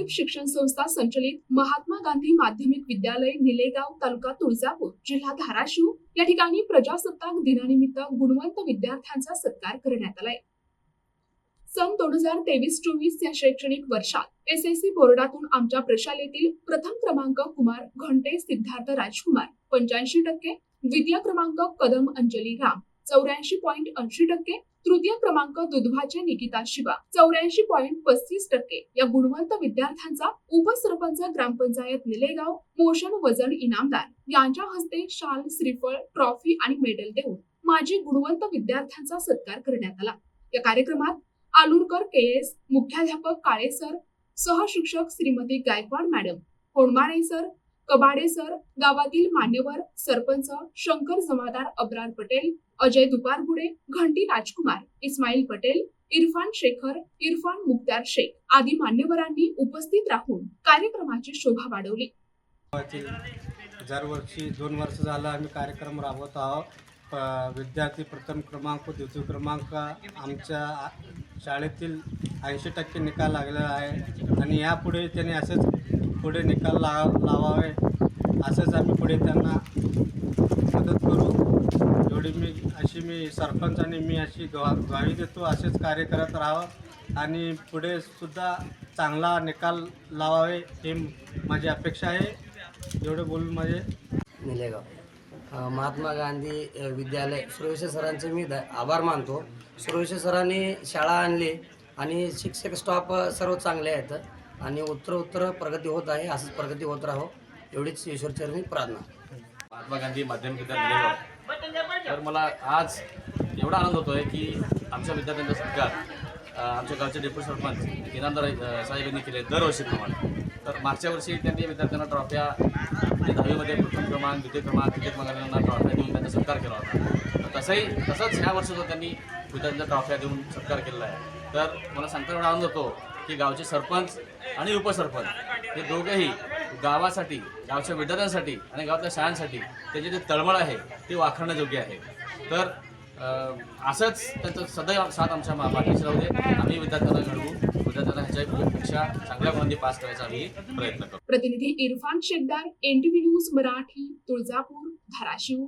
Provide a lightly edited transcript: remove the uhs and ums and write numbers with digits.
ज्ञानदीप शिक्षण संस्था संचलित महात्मा गांधी माध्यमिक विद्यालय निलेगाव तालुका तुळजापूर जिल्हा धाराशिव या ठिकाणी प्रजासत्ताक दिनानिमित्त गुणवंत विद्यार्थ्यांचा सत्कार करण्यात आलाय। सन 2023-24 या शैक्षणिक वर्षात एसएससी बोर्डातून आमच्या प्रशालेतील प्रथम क्रमांक कुमार घंटे सिद्धार्थ राजकुमार 85%, द्वितीय क्रमांक कदम अंजली राम 84.80%, तृतीय क्रमांक दुधवाचे निकिता शिवा 84.35% या गुणवंत विद्यार्थ्यांचा उपसरपंच ग्रामपंचायत निलेगाव मोशन वजन इनामदार यांच्या हस्ते शाल, श्रीफळ, ट्रॉफी आणि मेडल देऊन माजी गुणवंत विद्यार्थ्यांचा सत्कार करण्यात आला। या कार्यक्रमात आलुरकर केएस, मुख्याध्यापक काळे सर, सहशिक्षक Shrimati Gaikwad madam, Honmare sir, Kabade sir, गावातील मान्यवर, सरपंच शंकर जमादार, अब्रार पटेल, अजय दुपारगुडे, घंटी राजकुमार, इस्माईल पटेल, इरफान शेखर, इरफान मुख्तार शेख आदी मान्यवरांनी उपस्थित राहून कार्यक्रमाची शोभा वाढवली। दरवर्षी 2 वर्ष झालं आम्ही कार्यक्रम राबवत आहोत। विद्यार्थी प्रथम क्रमांक, द्वितीय क्रमांक आमच्या शाळेतील 80% निकाल लागलेला आहे आणि यापुढे त्यांनी असेच पुढे निकाल लावावे, असंच आम्ही पुढे त्यांना मदत करू एवढी मी सरपंच आणि मी अशी ग्वाही देतो। असेच कार्य करत राहावं आणि पुढे सुद्धा चांगला निकाल लावावे ही माझी अपेक्षा आहे। एवढे बोलून माझे निलेगाव महात्मा गांधी विद्यालय सुरेश सरांचे मी आभार मानतो। सुरेश सरांनी शाळा आणली आणि शिक्षक स्टाफ सर्व चांगले आहेत आणि उत्तर प्रगती होत आहे। असंच प्रगती होत राहो एवढीच ईश्वरचरणी प्रार्थना। महात्मा गांधी माध्यमिक विद्यालय निलेगाव, तर मला आज एवढा आनंद होतो आहे की आमच्या विद्यार्थ्यांचा सत्कार आमच्या गावचे डेप्युटी सरपंच इनामदार साहेब यांनी केले दरवर्षीप्रमाणे। तर मागच्या वर्षी त्यांनी विद्यार्थ्यांना ट्रॉफ्या 10वीमध्ये प्रथम क्रमांक, द्वितीय क्रमांक, तृतीय क्रमांकांना ट्रॉफ्या देऊन त्यांचा सत्कार केला होता। तर तसंच ह्या वर्षी त्यांनी विद्यार्थ्यांना ट्रॉफ्या देऊन सत्कार केलेला आहे। तर मला सांगता एवढा आनंद होतो की गावचे सरपंच आणि उपसरपंच हे दोघेही गावासाठी, गावच्या विद्यार्थ्यांसाठी आणि गावातल्या शाळांसाठी त्याची जे तळमळ आहे ती वाखाणण्याजोग्य आहे। तर असंच त्यांचं सदैव साथ आमच्या पाठीशी राहू दे। आम्ही विद्यार्थ्यांना घडवू, विद्यार्थ्यांना ह्याच्यापेक्षा चांगल्या गुणांनी पास करायचा आम्ही प्रयत्न करू। प्रतिनिधी इरफान शेखदार, NTV न्यूज मराठी, तुळजापूर, धाराशिव।